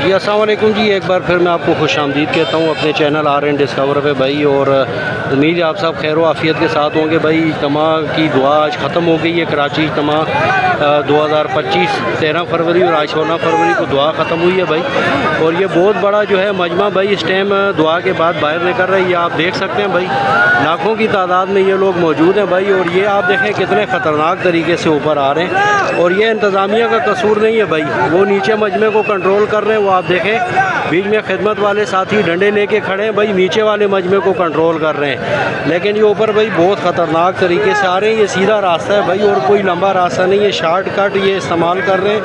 जी अस्सलाम वालेकुम जी, एक बार फिर मैं आपको खुश आमदीद कहता हूँ अपने चैनल RN डिस्कवर पे भाई। और उम्मीद है आप सब खैर व आफियत के साथ होंगे भाई। इज्तिमा की दुआ आज ख़त्म हो गई है। कराची इज्तिमा 2025 13 फरवरी और आज 16 फरवरी को दुआ ख़त्म हुई है भाई। और ये बहुत बड़ा जो है मजमा भाई इस टाइम दुआ के बाद बाहर निकल रहा है। ये आप देख सकते हैं भाई, लाखों की तादाद में ये लोग मौजूद हैं भाई। और ये आप देखें कितने ख़तरनाक तरीके से ऊपर आ रहे हैं। और ये इंतज़ामिया का कसूर नहीं है भाई, वो नीचे मजमे को कंट्रोल कर रहे हैं। वो आप देखें बीच में खिदमत वाले साथी डंडे लेके खड़े हैं भाई, नीचे वाले मजमे को कंट्रोल कर रहे हैं। लेकिन ये ऊपर भाई बहुत ख़तरनाक तरीके से आ रहे हैं। ये सीधा रास्ता है भाई और कोई लंबा रास्ता नहीं है, शॉर्टकट ये इस्तेमाल कर रहे हैं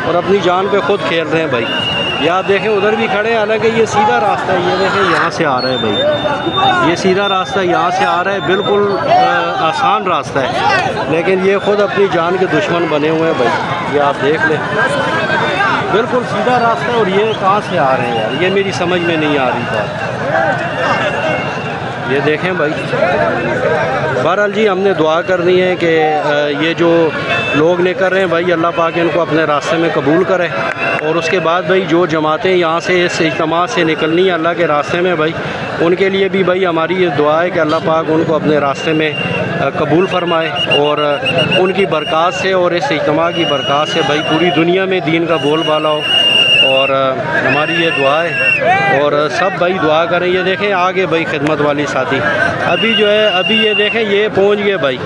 और अपनी जान पे ख़ुद खेल रहे हैं भाई। ये आप देखें उधर भी खड़े हैं, हालांकि ये सीधा रास्ता है। ये देखें यहाँ से आ रहा है भाई, ये सीधा रास्ता यहाँ से आ रहा है, बिल्कुल आसान रास्ता है। लेकिन ये ख़ुद अपनी जान के दुश्मन बने हुए हैं भाई। ये आप देख लें, बिल्कुल सीधा रास्ता है और ये कहाँ से आ रहे हैं यार, ये मेरी समझ में नहीं आ रही बात। ये देखें भाई, बहरहाल जी हमने दुआ करनी है कि ये जो लोग निकल रहे हैं भाई, अल्लाह पाक इनको अपने रास्ते में कबूल करे। और उसके बाद भाई जो जमातें यहाँ से इस इज्तिमा से निकलनी है अल्लाह के रास्ते में भाई, उनके लिए भी भाई हमारी ये दुआ है कि अल्लाह पाक उनको अपने रास्ते में कबूल फरमाए। और उनकी बरक़ात से और इस इज्तिमा की बरक़ात से भाई पूरी दुनिया में दीन का बोलबाला हो। और हमारी ये दुआ है और सब भाई दुआ करें। ये देखें आगे भाई खिदमत वाली साथी अभी जो है, अभी ये देखें ये पहुंच गए भाई,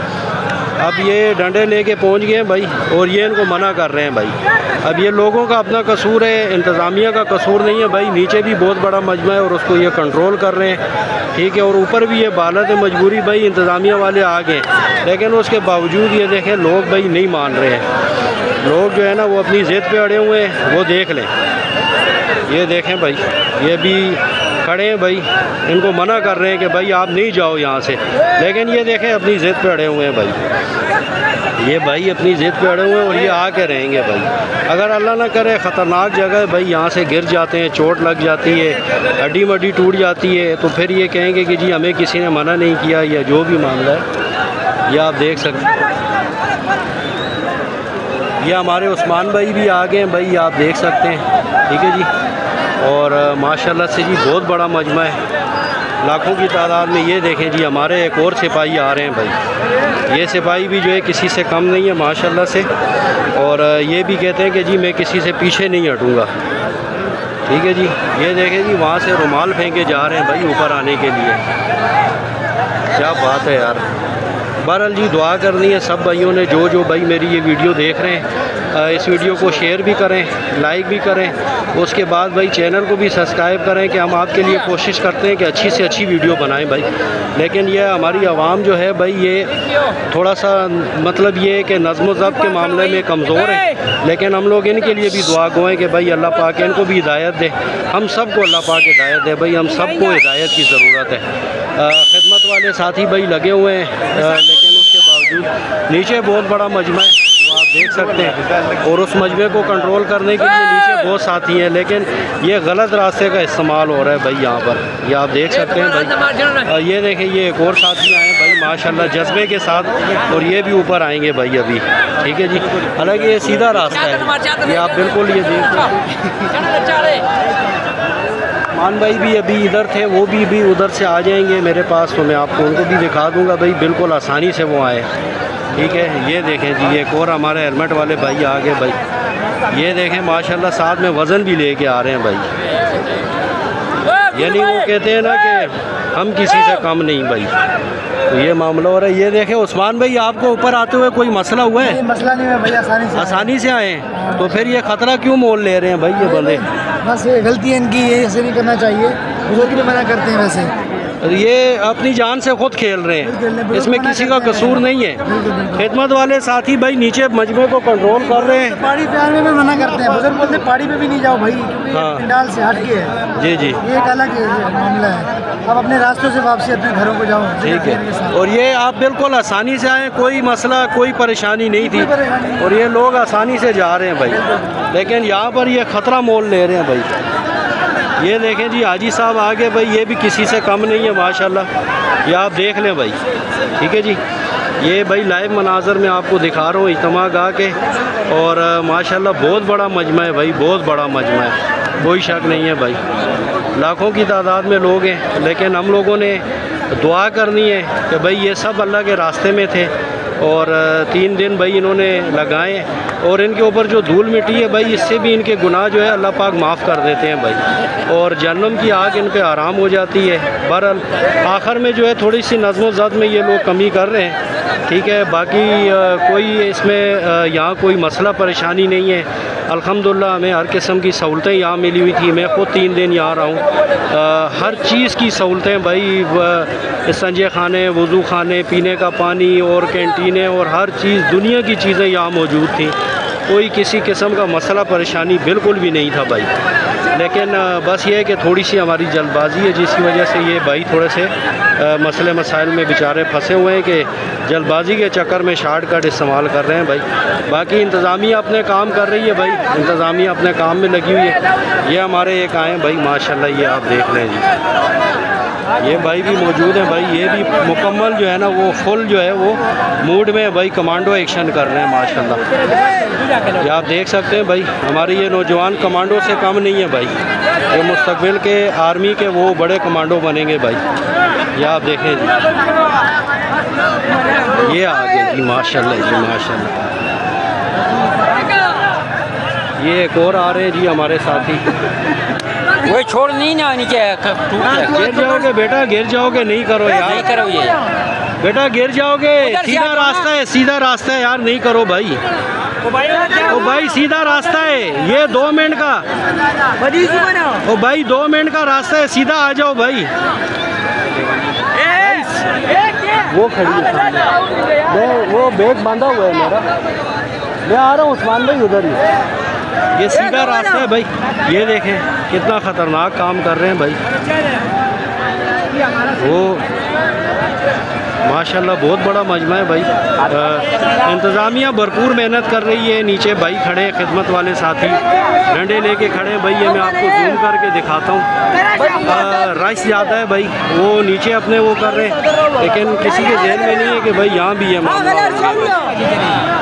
अब ये डंडे लेके पहुंच गए भाई और ये इनको मना कर रहे हैं भाई। अब ये लोगों का अपना कसूर है, इंतज़ामिया का कसूर नहीं है भाई। नीचे भी बहुत बड़ा मजमा है और उसको ये कंट्रोल कर रहे हैं, ठीक है। और ऊपर भी ये बालत मजबूरी भाई, इंतज़ामिया वाले आ गए, लेकिन उसके बावजूद ये देखें लोग भाई नहीं मान रहे हैं। लोग जो है ना वो अपनी ज़िद पे अड़े हुए हैं। वो देख लें, ये देखें भाई, ये भी खड़े हैं भाई, इनको मना कर रहे हैं कि भाई आप नहीं जाओ यहाँ से। लेकिन ये देखें अपनी ज़िद पे अड़े हुए हैं भाई, ये भाई अपनी ज़िद पे अड़े हुए हैं और ये आके रहेंगे भाई। अगर अल्लाह ना करे ख़तरनाक जगह है भाई, यहाँ से गिर जाते हैं, चोट लग जाती है, हड्डी मड्डी टूट जाती है, तो फिर ये कहेंगे कि जी हमें किसी ने मना नहीं किया या जो भी मामला है। ये आप देख सकते हैं, ये हमारे उस्मान भाई भी आ गए हैं भाई, आप देख सकते हैं, ठीक है जी। और माशाल्लाह से जी बहुत बड़ा मजमा है, लाखों की तादाद में। ये देखें जी हमारे एक और सिपाही आ रहे हैं भाई। ये सिपाही भी जो है किसी से कम नहीं है माशाल्लाह से। और ये भी कहते हैं कि जी मैं किसी से पीछे नहीं हटूँगा, ठीक है जी। ये देखें जी वहाँ से रुमाल फेंके जा रहे हैं भाई ऊपर आने के लिए। क्या बात है यार। बहरहाल जी दुआ करनी है सब भाइयों ने, जो भाई मेरी ये वीडियो देख रहे हैं इस वीडियो को शेयर भी करें, लाइक भी करें। उसके बाद भाई चैनल को भी सब्सक्राइब करें कि हम आपके लिए कोशिश करते हैं कि अच्छी से अच्छी वीडियो बनाएं भाई। लेकिन यह हमारी आवाम जो है भाई, ये थोड़ा सा मतलब ये है कि नज़्म ज़ब्त के मामले में कमज़ोर है। लेकिन हम लोग इनके लिए भी दुआ गो हैं कि भाई अल्लाह पाक इनको भी हिदायत दे, हम सब को अल्लाह पाक हिदायत दे भाई। हम सबको हिदायत की ज़रूरत है। खिदमत वाले साथी भाई लगे हुए हैं, लेकिन उसके बावजूद नीचे बहुत बड़ा मजमा है, आप देख सकते हैं। और उस मजमे को कंट्रोल करने के लिए नीचे बहुत साथी हैं, लेकिन ये गलत रास्ते का इस्तेमाल हो रहा है भाई यहाँ पर। ये आप देख सकते हैं भाई। ये देखें ये एक और साथी आए भाई माशाल्लाह जज्बे के साथ, और ये भी ऊपर आएंगे भाई अभी, ठीक है जी। हालांकि ये सीधा रास्ता है, ये आप बिल्कुल ये देख मान भाई भी अभी इधर थे, वो भी उधर से आ जाएंगे मेरे पास, तो मैं आपको उनको भी दिखा दूंगा भाई, बिल्कुल आसानी से वो आए, ठीक है। ये देखें जी एक और हमारे हेलमेट वाले भाई आ गए भाई। ये देखें माशाल्लाह साथ में वज़न भी लेके आ रहे हैं भाई। यानी वो कहते हैं ना कि हम किसी से कम नहीं भाई, तो ये मामला हो रहा है। ये देखें उस्मान भाई आपको ऊपर आते हुए कोई मसला हुआ है? मसला नहीं है भाई, आसानी से आए हैं, तो फिर ये ख़तरा क्यों मोल ले रहे हैं भाई ये बंदे? बस ये गलती है इनकी, ये ऐसे नहीं करना चाहिए, बुजुर्ग भी मना करते हैं वैसे। ये अपनी जान से खुद खेल रहे हैं, इसमें किसी का कसूर नहीं है। खिदमत वाले साथी भाई नीचे मजमे को कंट्रोल कर रहे हैं। पहाड़ी पे आने में मना करते हैं, बुजुर्ग बोलते हैं पहाड़ी पे भी नहीं जाओ भाई, क्योंकि हाँ। पंडाल से हट के है। जी जी, ये एक अलग मामला है। अब अपने रास्तों से वापसी अपने घरों को जाओ, ठीक है। और ये आप बिल्कुल आसानी से आए, कोई मसला कोई परेशानी नहीं थी, और ये लोग आसानी से जा रहे हैं भाई। लेकिन यहाँ पर ये ख़तरा मोल ले रहे हैं भाई। ये देखें जी हाजी साहब आगे भाई, ये भी किसी से कम नहीं है माशाल्लाह। ये आप देख लें भाई, ठीक है जी। ये भाई लाइव मनाजर में आपको दिखा रहा हूँ इज्तिमा गाह के, और माशाल्लाह बहुत बड़ा मजमा है भाई, बहुत बड़ा मजमा है। कोई शक नहीं है भाई, लाखों की तादाद में लोग हैं, लेकिन हम लोगों ने दुआ करनी है कि भाई ये सब अल्लाह के रास्ते में थे और 3 दिन भाई इन्होंने लगाए और इनके ऊपर जो धूल मिट्टी है भाई, इससे भी इनके गुनाह जो है अल्लाह पाक माफ़ कर देते हैं भाई, और जहन्नम की आग इन पे आराम हो जाती है। बहरहाल आखिर में जो है थोड़ी सी नज़्म ज़ब्त में ये लोग कमी कर रहे हैं, ठीक है। बाकी कोई इसमें यहाँ कोई मसला परेशानी नहीं है। अल्हम्दुलिल्लाह हमें हर किस्म की सहूलतें यहाँ मिली हुई थी। मैं ख़ुद 3 दिन यहाँ रहा हूँ। हर चीज़ की सहूलतें भाई, संजय खाने, वज़ू खाने, पीने का पानी और कैंटीनें और हर चीज़, दुनिया की चीज़ें यहाँ मौजूद थी। कोई किसी किस्म का मसला परेशानी बिल्कुल भी नहीं था भाई। लेकिन बस ये है कि थोड़ी सी हमारी जल्दबाजी है, जिसकी वजह से ये भाई थोड़े से मसले मसाइल में बेचारे फंसे हुए हैं कि जल्दबाजी के चक्कर में शॉर्टकट इस्तेमाल कर रहे हैं भाई। बाकी इंतज़ामिया अपने काम कर रही है भाई, इंतज़ामिया अपने काम में लगी हुई है। ये हमारे एक आए भाई माशाल्लाह, ये आप देख लें जी, ये भाई भी मौजूद हैं भाई। ये भी मुकम्मल जो है ना वो फुल जो है वो मूड में भाई, कमांडो एक्शन कर रहे हैं माशाल्लाह। ये आप देख सकते हैं भाई, हमारे ये नौजवान कमांडो से कम नहीं है भाई, ये मुस्तकबिल के आर्मी के वो बड़े कमांडो बनेंगे भाई। ये आप देखें जी, ये आगे जी माशाल्लाह जी माशाल्लाह। ये एक और आ रहे हैं जी हमारे साथी। वो छोड़ नहीं ना नीचे गिर जाओगे बेटा, गिर जाओगे, नहीं करो यार, नहीं करो ये बेटा गिर जाओगे। सीधा रास्ता है, सीधा रास्ता है यार, नहीं करो भाई। ओ भाई सीधा रास्ता है, ये 2 मिनट का, ओ भाई 2 मिनट का रास्ता है, सीधा आ जाओ भाई। वो खड़ी है सामने, वो बैग बांधा हुआ है मेरा, मैं आ रहा हूँ उस्मान भाई उधर ही। ये सीधा रास्ता है भाई, ये देखें कितना ख़तरनाक काम कर रहे हैं भाई। वो माशाल्लाह बहुत बड़ा मजमा है भाई। इंतज़ामिया भरपूर मेहनत कर रही है। नीचे भाई खड़े हैं, खिदमत वाले साथी डंडे लेके खड़े हैं भाई। ये मैं आपको जूम करके दिखाता हूँ। रश ज़्यादा है भाई, वो नीचे अपने वो कर रहे हैं, लेकिन किसी के जहन में नहीं है कि भाई यहाँ भी है मामला।